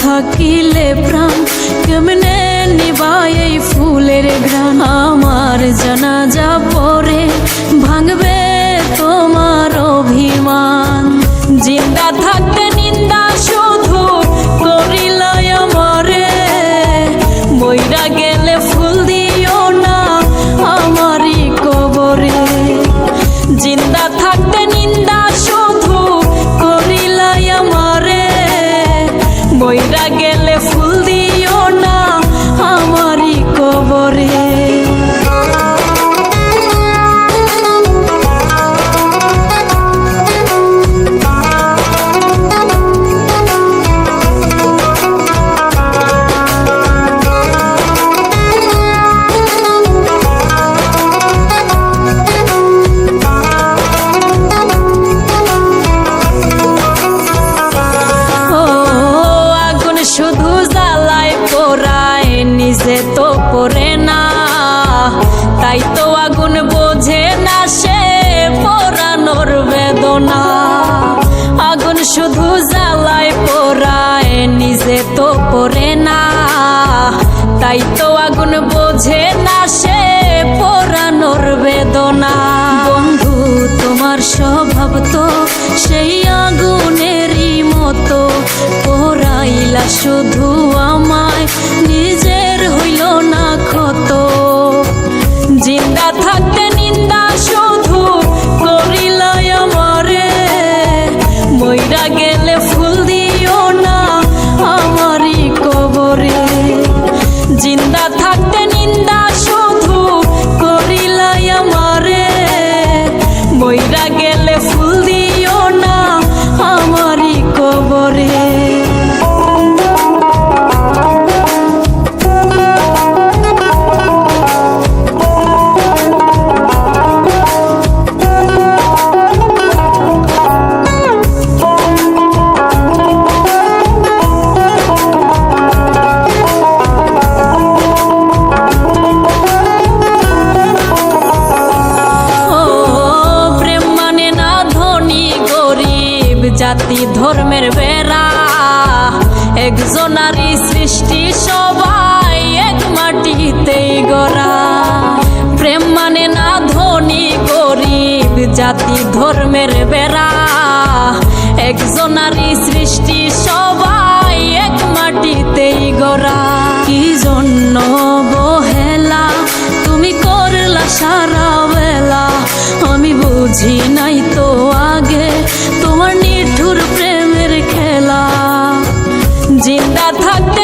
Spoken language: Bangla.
থাকিলে প্রাণ কেমনে নিবাই এই ফুলের ঘ্রাণ। আমার জানাজা পরে ভাঙবে তোমার অভিমান। জিন্দা থাকতে নিন্দা শুধু করিলাই আমারে, মইরা গেলে ফুল দিও না আমারই কবরে। জিন্দা থাকতে নিন্দা শুধু করিলাই আমারে, মইরা গেলে ফুল দিও না আমারই কবরে। শুধু জ্বালায় পোড়ায় নিজে তো পড়ে না, তাই তো আগুন বোঝে না সে পোড়ানোর বেদনা। আগুন শুধু জ্বালায় পোড়ায় নিজে তো পড়ে না, তাই তো আগুন বোঝে না সে পোড়ানোর বেদনা। বন্ধু তোমার স্বভাব তো সেই আগুনেরই মতো, পোড়াইলা শুধু আমায় নিজের হইল না ক্ষত। জিন্দা থাকতে নিন্দা শুধু করিলাই আমারে, মইরা গেলে ফুল দিও না আমারই কবরে। জিন্দা থাকতে নিন্দা শুধু করিলাই আমারে, মইরা গেলে ফুল দিও না আমারই কবরে। জাতি ধর্মের বেড়া একজনারই সৃষ্টি, সবাই এক মাটিতেই গড়া। প্রেম মানে না ধনী গরিব, জাতি ধর্মের বেড়া একজনারই সৃষ্টি, সবাই এক মাটিতেই গড়া। কি জন্য বহেলা তুমি করলা সারা বেলা, আমি বুঝি নাই তো আগে তোমার নিঠুর প্রেমের খেলা। জিন্দা থাকতে